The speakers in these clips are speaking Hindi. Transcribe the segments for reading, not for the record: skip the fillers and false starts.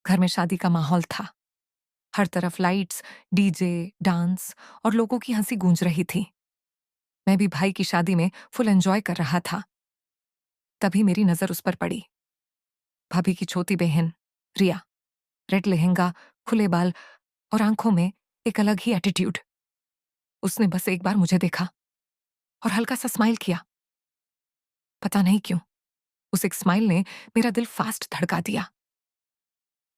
घर में शादी का माहौल था। हर तरफ लाइट्स, डीजे, डांस और लोगों की हंसी गूंज रही थी। मैं भी भाई की शादी में फुल एंजॉय कर रहा था। तभी मेरी नजर उस पर पड़ी। भाभी की छोटी बहन रिया, रेड लहंगा, खुले बाल और आंखों में एक अलग ही एटीट्यूड। उसने बस एक बार मुझे देखा और हल्का सा स्माइल किया। पता नहीं क्यों, उस एक स्माइल ने मेरा दिल फास्ट धड़का दिया।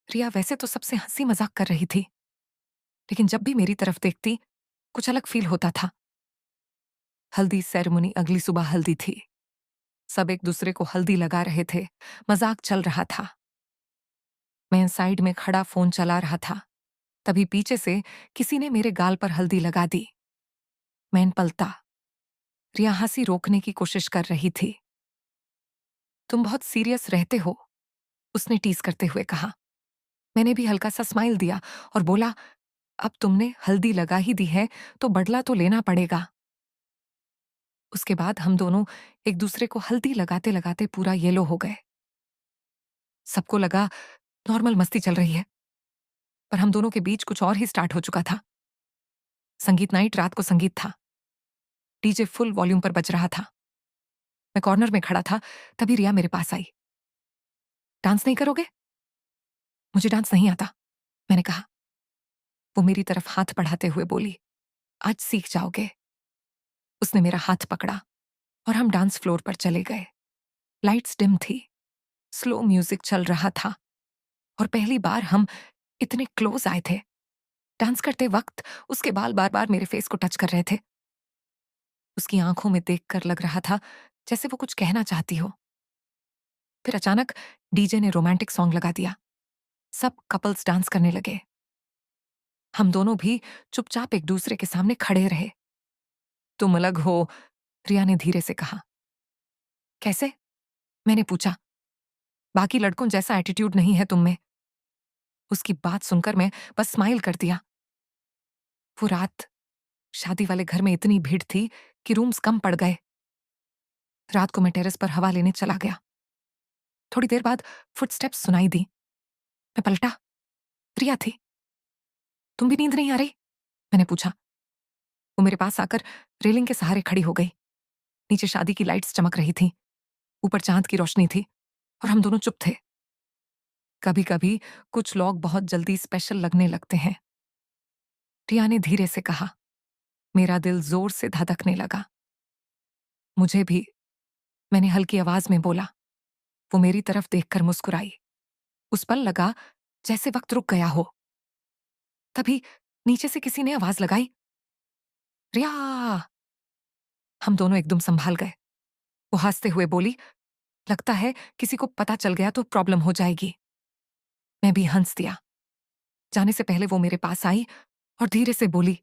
रिया वैसे तो सबसे हंसी मजाक कर रही थी, लेकिन जब भी मेरी तरफ देखती कुछ अलग फील होता था। हल्दी सेरेमनी अगली सुबह हल्दी थी। सब एक दूसरे को हल्दी लगा रहे थे, मजाक चल रहा था। मैं साइड में खड़ा फोन चला रहा था। तभी पीछे से किसी ने मेरे गाल पर हल्दी लगा दी। मैं पलटा। रिया हंसी रोकने की कोशिश कर रही थी। तुम बहुत सीरियस रहते हो, उसने टीज करते हुए कहा। मैंने भी हल्का सा स्माइल दिया और बोला, अब तुमने हल्दी लगा ही दी है तो बदला तो लेना पड़ेगा। उसके बाद हम दोनों एक दूसरे को हल्दी लगाते लगाते पूरा येलो हो गए। सबको लगा नॉर्मल मस्ती चल रही है, पर हम दोनों के बीच कुछ और ही स्टार्ट हो चुका था। संगीत नाइट, रात को संगीत था। डीजे फुल वॉल्यूम पर बज रहा था। मैं कॉर्नर में खड़ा था, तभी रिया मेरे पास आई। डांस नहीं करोगे? मुझे डांस नहीं आता, मैंने कहा। वो मेरी तरफ हाथ बढ़ाते हुए बोली, आज सीख जाओगे। उसने मेरा हाथ पकड़ा और हम डांस फ्लोर पर चले गए। लाइट्स डिम थी, स्लो म्यूजिक चल रहा था और पहली बार हम इतने क्लोज आए थे। डांस करते वक्त उसके बाल बार बार मेरे फेस को टच कर रहे थे। उसकी आंखों में देखकर लग रहा था जैसे वो कुछ कहना चाहती हो। फिर अचानक डीजे ने रोमांटिक सॉन्ग लगा दिया। सब कपल्स डांस करने लगे। हम दोनों भी चुपचाप एक दूसरे के सामने खड़े रहे। तुम अलग हो, रिया ने धीरे से कहा। कैसे? मैंने पूछा। बाकी लड़कों जैसा एटीट्यूड नहीं है तुम में। उसकी बात सुनकर मैं बस स्माइल कर दिया। वो रात शादी वाले घर में इतनी भीड़ थी कि रूम्स कम पड़ गए। रात को मैं टेरेस पर हवा लेने चला गया। थोड़ी देर बाद फुटस्टेप्स सुनाई दी। मैं पलटा। रिया थी। तुम भी नींद नहीं आ रही? मैंने पूछा। वो मेरे पास आकर रेलिंग के सहारे खड़ी हो गई। नीचे शादी की लाइट्स चमक रही थी, ऊपर चांद की रोशनी थी और हम दोनों चुप थे। कभी कभी कुछ लोग बहुत जल्दी स्पेशल लगने लगते हैं, रिया ने धीरे से कहा। मेरा दिल जोर से धड़कने लगा। मुझे भी, मैंने हल्की आवाज में बोला। वो मेरी तरफ देखकर मुस्कुराई। उस पल लगा जैसे वक्त रुक गया हो। तभी नीचे से किसी ने आवाज लगाई, रिया। हम दोनों एकदम संभाल गए। वो हंसते हुए बोली, लगता है किसी को पता चल गया तो प्रॉब्लम हो जाएगी। मैं भी हंस दिया। जाने से पहले वो मेरे पास आई और धीरे से बोली,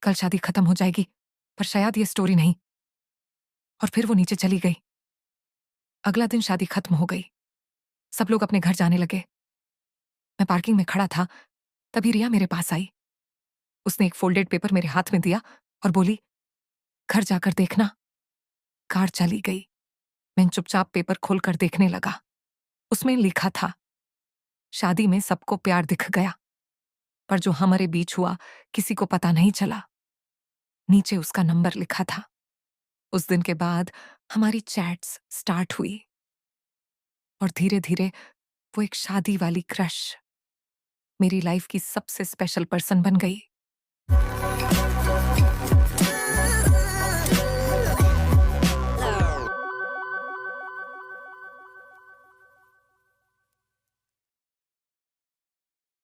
कल शादी खत्म हो जाएगी, पर शायद ये स्टोरी नहीं। और फिर वो नीचे चली गई। अगला दिन शादी खत्म हो गई। सब लोग अपने घर जाने लगे। मैं पार्किंग में खड़ा था, तभी रिया मेरे पास आई। उसने एक फोल्डेड पेपर मेरे हाथ में दिया और बोली, घर जाकर देखना। कार चली गई। मैं चुपचाप पेपर खोलकर देखने लगा। उसमें लिखा था, शादी में सबको प्यार दिख गया, पर जो हमारे बीच हुआ किसी को पता नहीं चला। नीचे उसका नंबर लिखा था। उस दिन के बाद हमारी चैट्स स्टार्ट हुई और धीरे धीरे वो एक शादी वाली क्रश मेरी लाइफ की सबसे स्पेशल पर्सन बन गई।